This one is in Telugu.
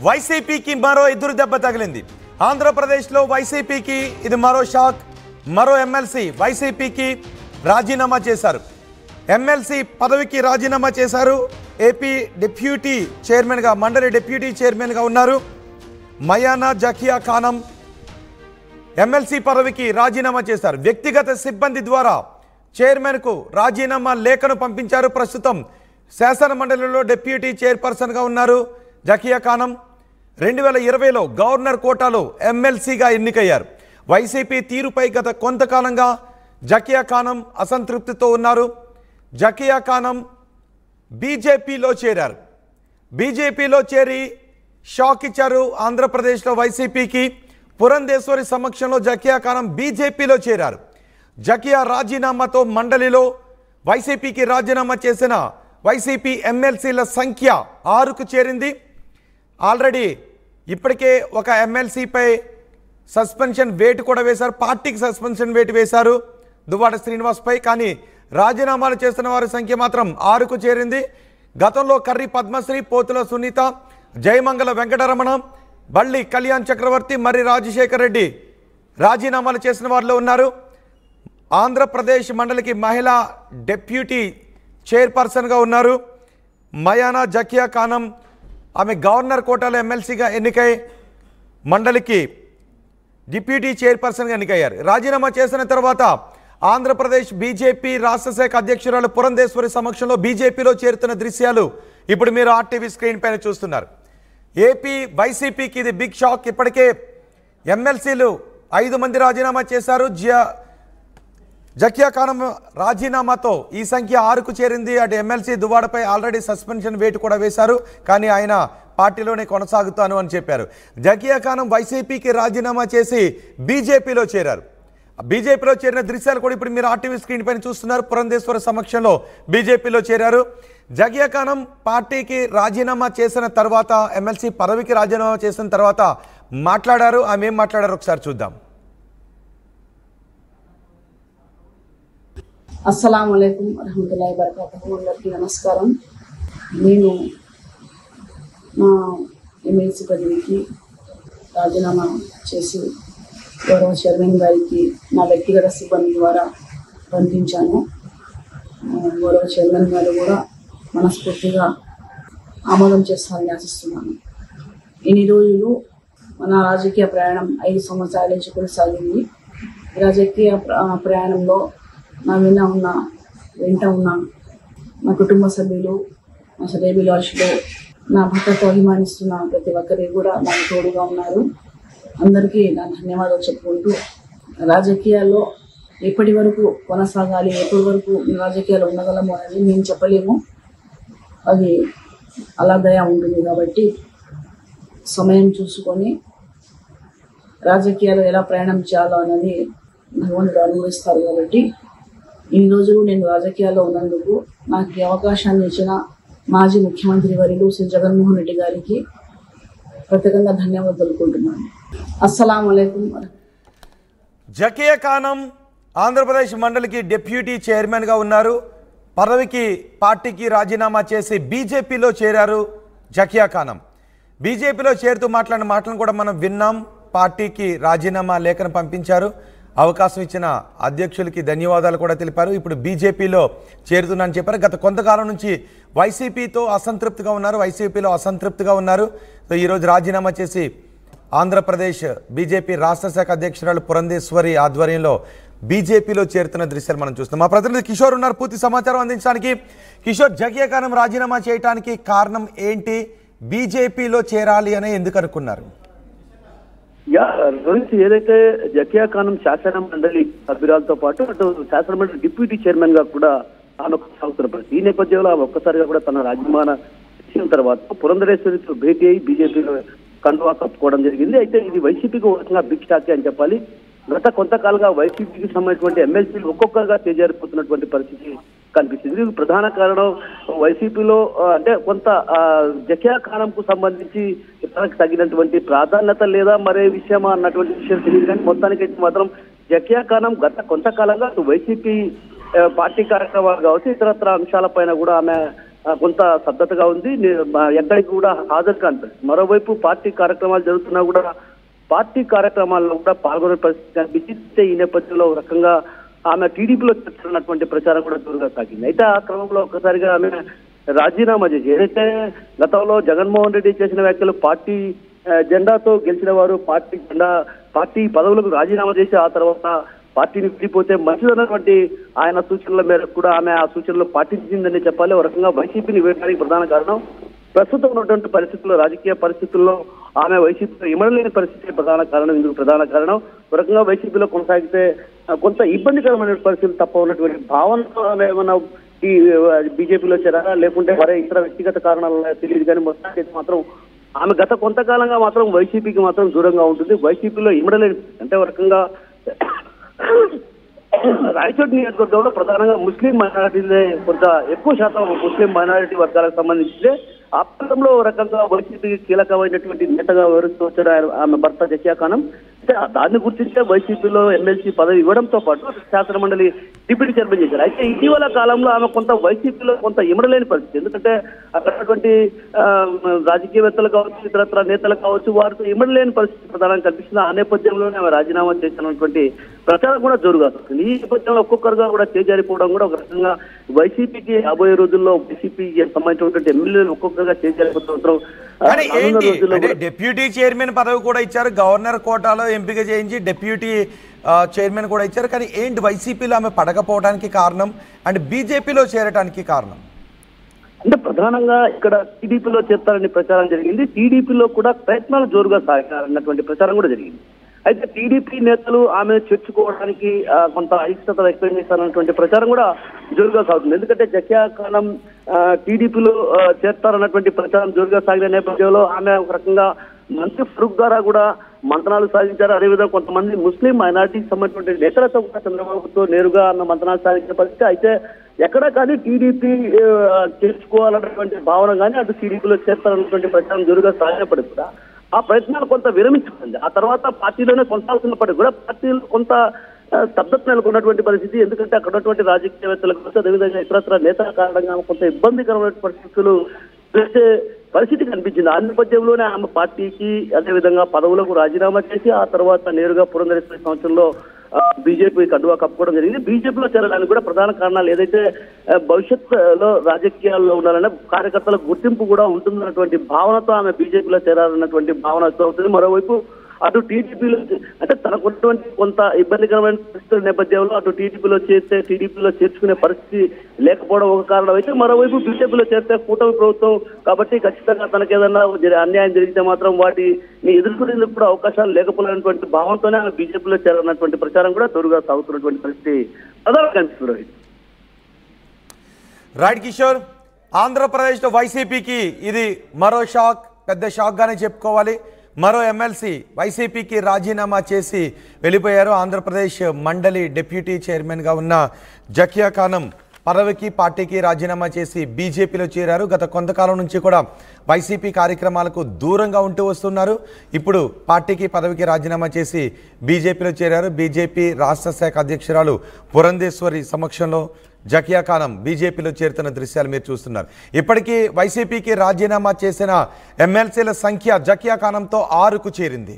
వైసీపీకి మరో ఎదురు దెబ్బ తగిలింది. ఆంధ్రప్రదేశ్లో వైసీపీకి ఇది మరో షాక్. మరో ఎమ్మెల్సీ వైసీపీకి రాజీనామా చేశారు. ఎమ్మెల్సీ పదవికి రాజీనామా చేశారు. ఏపీ డిప్యూటీ చైర్మన్గా, మండలి డిప్యూటీ చైర్మన్గా ఉన్నారు మయానా జకియా ఖానం. ఎమ్మెల్సీ పదవికి రాజీనామా చేశారు. వ్యక్తిగత సిబ్బంది ద్వారా చైర్మన్కు రాజీనామా లేఖను పంపించారు. ప్రస్తుతం శాసన మండలిలో డిప్యూటీ చైర్పర్సన్గా ఉన్నారు జకియా ఖానం. 2020లో గవర్నర్ కోటాలో ఎమ్మెల్సీగా ఎన్నికయ్యారు. వైసీపీ తీరుపై గత కొంతకాలంగా జకియా ఖానం అసంతృప్తితో ఉన్నారు. జకియా ఖానం బీజేపీలో చేరారు. బీజేపీలో చేరి షాక్ ఇచ్చారు ఆంధ్రప్రదేశ్లో వైసీపీకి. పురంధేశ్వరి సమక్షంలో జకియా ఖానం బీజేపీలో చేరారు. జకియా రాజీనామాతో మండలిలో వైసీపీకి రాజీనామా చేసిన వైసీపీ ఎమ్మెల్సీల సంఖ్య 6కు చేరింది. ఆల్రెడీ ఇప్పటికే ఒక ఎమ్మెల్సీపై సస్పెన్షన్ వేటు కూడా వేశారు. పార్టీకి సస్పెన్షన్ వేటు వేశారు దువ్వాడ శ్రీనివాస్పై. కానీ రాజీనామాలు చేస్తున్న వారి సంఖ్య మాత్రం 6కు చేరింది. గతంలో కర్రి పద్మశ్రీ, పోతుల సునీత, జయమంగళ వెంకటరమణ, బళ్ళి కళ్యాణ్ చక్రవర్తి, మర్రి రాజశేఖర్ రెడ్డి రాజీనామాలు చేసిన వారిలో ఉన్నారు. ఆంధ్రప్రదేశ్ మండలికి మహిళా డిప్యూటీ చైర్పర్సన్గా ఉన్నారు మయానా జకియా ఖానం. ఆమె గవర్నర్ కోటాలో ఎమ్మెల్సీగా ఎన్నికై మండలికి డిప్యూటీ చైర్పర్సన్గా ఎన్నికయ్యారు. రాజీనామా చేసిన తర్వాత ఆంధ్రప్రదేశ్ బీజేపీ రాష్ట్ర శాఖ అధ్యక్షురాలు పురంధేశ్వరి సమక్షంలో బీజేపీలో చేరుతున్న దృశ్యాలు ఇప్పుడు మీరు ఆర్టీవీ స్క్రీన్ పైన చూస్తున్నారు. ఏపీ వైసీపీకి ఇది బిగ్ షాక్. ఇప్పటికే ఎమ్మెల్సీలు 5 మంది రాజీనామా చేశారు. జకియా ఖానం రాజీనామాతో ఈ సంఖ్య 6కు చేరింది. అటు ఎమ్మెల్సీ దువ్వాడపై ఆల్రెడీ సస్పెన్షన్ వేటు కూడా వేశారు. కానీ ఆయన పార్టీలోనే కొనసాగుతాను అని చెప్పారు. జకియా ఖానం వైసీపీకి రాజీనామా చేసి బీజేపీలో చేరారు. బీజేపీలో చేరిన దృశ్యాలు కూడా ఇప్పుడు మీరు ఆర్టీవీ స్క్రీన్ పైన చూస్తున్నారు. పురంధేశ్వర సమక్షంలో బీజేపీలో చేరారు. జకియా ఖానం పార్టీకి రాజీనామా చేసిన తర్వాత, ఎమ్మెల్సీ పదవికి రాజీనామా చేసిన తర్వాత మాట్లాడారు. ఆమె ఏం మాట్లాడారు ఒకసారి చూద్దాం. అస్సలాము అలైకుం వరహమతుల్లాహి వబరకాతుహు. అందరికీ నమస్కారం. నేను నా ఎమ్మెల్సీ పదవికి రాజీనామా చేసి గౌరవ చైర్మన్ గారికి నా వ్యక్తిగత సిబ్బంది ద్వారా పంపించాను. గౌరవ చైర్మన్ గారు కూడా మనస్ఫూర్తిగా ఆమోదం చేస్తారని ఆశిస్తున్నాను. ఇన్ని రోజులు మన రాజకీయ ప్రయాణం 5 సంవత్సరాల నుంచి కొనసాగింది. ఈ రాజకీయ ప్రయాణంలో నా వెంట ఉన్న నా కుటుంబ సభ్యులు, నా శ్రేయోభిలాషులు, నా భర్తతో అభిమానిస్తున్న ప్రతి ఒక్కరికి కూడా నాకు తోడుగా ఉన్నారు. అందరికీ నా ధన్యవాదాలు చెప్పుకుంటూ, రాజకీయాల్లో ఎప్పటి వరకు కొనసాగాలి, ఎప్పటి వరకు రాజకీయాలు ఉండగలము అనేది మేము చెప్పలేము. అది అలా దయ ఉంటుంది. కాబట్టి సమయం చూసుకొని రాజకీయాలు ఎలా ప్రయాణం చేయాలో అనేది భగవంతుడు అనుభవిస్తారు. కాబట్టి ఈ రోజులు నేను రాజకీయాల్లో ఉన్నందుకు నాకు ఈ అవకాశాన్ని ఇచ్చిన మాజీ ముఖ్యమంత్రి వర్యులు శ్రీ జగన్మోహన్ రెడ్డి గారికి ప్రత్యేకంగా ధన్యవాదాలు తెలుపుకుంటున్నాను. అస్సలాము అలైకుం. జకియా ఖానం ఆంధ్రప్రదేశ్ మండలికి డిప్యూటీ చైర్మన్గా ఉన్నారు. పదవికి పార్టీకి రాజీనామా చేసి బీజేపీలో చేరారు జకియా ఖానం. బీజేపీలో చేరుతూ మాట్లాడిన మాటలను కూడా మనం విన్నాం. పార్టీకి రాజీనామా లేఖను పంపించారు. అవకాశం ఇచ్చిన అధ్యక్షులకి ధన్యవాదాలు కూడా తెలిపారు. ఇప్పుడు బీజేపీలో చేరుతున్నానని చెప్పారు. గత కొంతకాలం నుంచి వైసీపీతో అసంతృప్తిగా ఉన్నారు. సో ఈరోజు రాజీనామా చేసి ఆంధ్రప్రదేశ్ బీజేపీ రాష్ట్ర శాఖ అధ్యక్షురాలు పురంధేశ్వరి ఆధ్వర్యంలో బీజేపీలో చేరుతున్న దృశ్యాలు మనం చూస్తున్నాం. మా ప్రతినిధి కిషోర్ ఉన్నారు పూర్తి సమాచారం అందించడానికి. కిషోర్, జకియా ఖానం రాజీనామా చేయడానికి కారణం ఏంటి? బీజేపీలో చేరాలి అని ఎందుకు అనుకున్నారు? రోహిత్, ఏదైతే జకియా ఖానం శాసన మండలి సభ్యురాలతో పాటు అటు శాసన మండలి డిప్యూటీ చైర్మన్ గా కూడా ఆమె కొనసాగుతున్న పరిస్థితి. ఈ నేపథ్యంలో ఆమె ఒక్కసారిగా కూడా తన రాజీనామా ఇచ్చిన తర్వాత పురంధరేశ్వరితో భేటీ అయి బీజేపీలో కండువా కప్పుకోవడం జరిగింది. అయితే ఇది వైసీపీకి ఒక బిగ్ షాక్ అని చెప్పాలి. గత కొంతకాలంగా వైసీపీకి సంబంధించినటువంటి ఎమ్మెల్సీలు ఒక్కొక్కరుగా చేజారిపోతున్నటువంటి పరిస్థితి కనిపిస్తుంది. దీనికి ప్రధాన కారణం వైసీపీలో అంటే కొంత జకియా ఖానంకు సంబంధించి తనకు తగినటువంటి ప్రాధాన్యత లేదా మరే విషయమా అన్నటువంటి విషయం తెలియదు. కానీ మొత్తానికైతే మాత్రం జకియా ఖానం గత కొంతకాలంగా వైసీపీ పార్టీ కార్యక్రమాలు కావచ్చు, ఇతరత్ర అంశాలపైన కూడా ఆమె కొంత స్తబ్దతగా ఉంది. ఎక్కడికి కూడా హాజరు కాని. మరోవైపు పార్టీ కార్యక్రమాలు జరుగుతున్నా కూడా పార్టీ కార్యక్రమాల్లో కూడా పాల్గొనే పరిస్థితి కనిపించి ఈ నేపథ్యంలో ఒక రకంగా ఆమె టీడీపీలో చేస్తున్నటువంటి ప్రచారం కూడా దూరంగా సాగింది. అయితే ఆ క్రమంలో ఒక్కసారిగా ఆమె రాజీనామా చేసి, ఏదైతే గతంలో జగన్మోహన్ రెడ్డి చేసిన వ్యాఖ్యలు పార్టీ జెండాతో గెలిచిన వారు పార్టీ పదవులకు రాజీనామా చేసి ఆ తర్వాత పార్టీని విడిపోతే మంచిదన్నటువంటి ఆయన సూచనల మేరకు కూడా ఆమె ఆ సూచనలు పాటించిందని చెప్పాలి. ఒక రకంగా వైసీపీని వేయడానికి ప్రధాన కారణం ప్రస్తుతం ఉన్నటువంటి పరిస్థితుల్లో, రాజకీయ పరిస్థితుల్లో ఆమె వైసీపీలో ఇమడలేని పరిస్థితి ప్రధాన కారణం. ఇందుకు ప్రధాన కారణం ఒక రకంగా వైసీపీలో కొనసాగితే కొంత ఇబ్బందికరమైన పరిస్థితులు తప్ప ఉన్నటువంటి భావనతో ఆమె ఏమన్నా ఈ బీజేపీలో చేరారా లేకుంటే మరే ఇతర వ్యక్తిగత కారణాలు తెలియదు. కానీ మొత్తానికి మాత్రం ఆమె గత కొంతకాలంగా మాత్రం వైసీపీకి మాత్రం దూరంగా ఉంటుంది. వైసీపీలో ఇమడలేని అంటే ఒక రకంగా రాయచోటి నియోజకవర్గంలో ప్రధానంగా ముస్లిం మైనారిటీలే కొంత ఎక్కువ శాతం ముస్లిం మైనారిటీ వర్గాలకు సంబంధించి ఆ ప్రాంతంలో ఒక రకంగా వైసీపీకి కీలకమైనటువంటి నేతగా వివరిస్తూ వచ్చాడు ఆమె భర్త జకియా ఖానం. దాన్ని గుర్తించే వైసీపీలో ఎమ్మెల్సీ పదవి ఇవ్వడంతో పాటు శాసన మండలి డిప్యూటీ చైర్మన్ చేశారు. అయితే ఇటీవల కాలంలో ఆమె కొంత వైసీపీలో కొంత ఇమడలేని పరిస్థితి. ఎందుకంటే అక్కడటువంటి రాజకీయవేత్తలు కావచ్చు, ఇతరత్ర నేతలు కావచ్చు, వారితో ఇమడలేని పరిస్థితి ప్రధానంగా కనిపిస్తుంది. ఆ నేపథ్యంలోనే ఆమె రాజీనామా చేసినటువంటి ప్రచారం కూడా జోరుగా వస్తుంది. ఈ నేపథ్యంలో ఒక్కొక్కరుగా కూడా చేజారిపోవడం కూడా ఒక రకంగా వైసీపీకి రాబోయే రోజుల్లో వైసీపీకి సంబంధించినటువంటి ఎమ్మెల్యేలు ఒక్కొక్కరుగా చేజారిపోతుంటారు. డిప్యూటీ చైర్మన్ పదవి కూడా ఇచ్చారు, గవర్నర్ కోటాలో ఎంపిక చేయించి డిప్యూటీ చైర్మన్ కూడా ఇచ్చారు. కానీ ఏంటి వైసీపీలో ఆమె పడకపోవడానికి కారణం అండ్ బీజేపీలో చేరడానికి కారణం? అంటే ప్రధానంగా ఇక్కడ టీడీపీలో చేస్తారని ప్రచారం జరిగింది. టీడీపీలో కూడా ప్రయత్నాలు జోరుగా సాగారన్నటువంటి ప్రచారం కూడా జరిగింది. అయితే టీడీపీ నేతలు ఆమె చేర్చుకోవడానికి కొంత అయిష్టత వ్యక్తం చేస్తారన్నటువంటి ప్రచారం కూడా జోరుగా సాగుతుంది. ఎందుకంటే జకియా ఖానం టీడీపీలో చేస్తారన్నటువంటి ప్రచారం జోరుగా సాగిన నేపథ్యంలో ఆమె ఒక రకంగా మంత్రి ఫరూక్ ద్వారా కూడా మంత్రాలు సాధించారు. అదేవిధంగా కొంతమంది ముస్లిం మైనార్టీకి సంబంధించిన నేతలతో కూడా చంద్రబాబుతో నేరుగా మంత్రాలు సాధించిన పరిస్థితి. అయితే ఎక్కడ కానీ టీడీపీ చేర్చుకోవాలన్నటువంటి భావన కానీ అటు టీడీపీలో చేస్తారన్నటువంటి ప్రచారం జోరుగా సాగినప్పటికీ కూడా ఆ ప్రయత్నాలు కొంత విరమించుకుంది. ఆ తర్వాత పార్టీలోనే కొనసాగుతున్నప్పటికీ కూడా పార్టీలో కొంత స్తబ్దత నెలకొన్నటువంటి పరిస్థితి. ఎందుకంటే అక్కడ ఉన్నటువంటి రాజకీయవేత్తలకు కోసం అదేవిధంగా ఇతరత్ర నేతల కారణంగా కొంత ఇబ్బందికరమైన పరిస్థితులు చేసే పరిస్థితి కనిపించింది. ఆ నేపథ్యంలోనే ఆమె పార్టీకి అదేవిధంగా పదవులకు రాజీనామా చేసి ఆ తర్వాత నేరుగా పురంధరేశ్వరి సంవత్సరంలో బీజేపీ కండువా కప్పుకోవడం జరిగింది. బీజేపీలో చేరడానికి కూడా ప్రధాన కారణాలు ఏదైతే భవిష్యత్తులో రాజకీయాల్లో ఉండాలనే కార్యకర్తల గుర్తింపు కూడా ఉంటుందన్నటువంటి భావనతో ఆమె బీజేపీలో చేరాలన్నటువంటి భావనతో అవుతుంది. మరోవైపు అటు టీడీపీలో అంటే తనకున్నటువంటి కొంత ఇబ్బందికరమైన పరిస్థితుల నేపథ్యంలో అటు టీడీపీలో చేస్తే టీడీపీలో చేర్చుకునే పరిస్థితి లేకపోవడం ఒక కారణం అయితే, మరోవైపు బీజేపీలో చేస్తే కూటమి ప్రభుత్వం కాబట్టి ఖచ్చితంగా తనకేదన్నా అన్యాయం జరిగితే మాత్రం వాటిని ఎదుర్కొనేందుకు కూడా అవకాశాలు లేకపోయినటువంటి భావంతోనే ఆమె బీజేపీలో చేరాలన్నటువంటి ప్రచారం కూడా తోడుగా సాగుతున్నటువంటి పరిస్థితి ప్రధానంగా కనిపిస్తుంది. రైట్ కిషోర్, ఆంధ్రప్రదేశ్లో వైసీపీకి ఇది మరో షాక్, పెద్ద షాక్గానే చెప్పుకోవాలి. మరో ఎమ్మెల్సీ వైసీపీకి రాజీనామా చేసి వెళ్ళిపోయారు. ఆంధ్రప్రదేశ్ మండలి డిప్యూటీ చైర్మన్గా ఉన్న జకియా ఖానం పదవికి పార్టీకి రాజీనామా చేసి బీజేపీలో చేరారు. గత కొంతకాలం నుంచి కూడా వైసీపీ కార్యక్రమాలకు దూరంగా ఉంటూ వస్తున్నారు. ఇప్పుడు పార్టీకి పదవికి రాజీనామా చేసి బీజేపీలో చేరారు. బీజేపీ రాష్ట్ర శాఖ అధ్యక్షురాలు పురంధేశ్వరి సమక్షంలో జకియా ఖానం బీజేపీలో చేరుతున్న దృశ్యాలు మీరు చూస్తున్నారు. ఇప్పటికీ వైసీపీకి రాజీనామా చేసిన ఎమ్మెల్సీల సంఖ్య జకియా ఖానంతో 6కు చేరింది.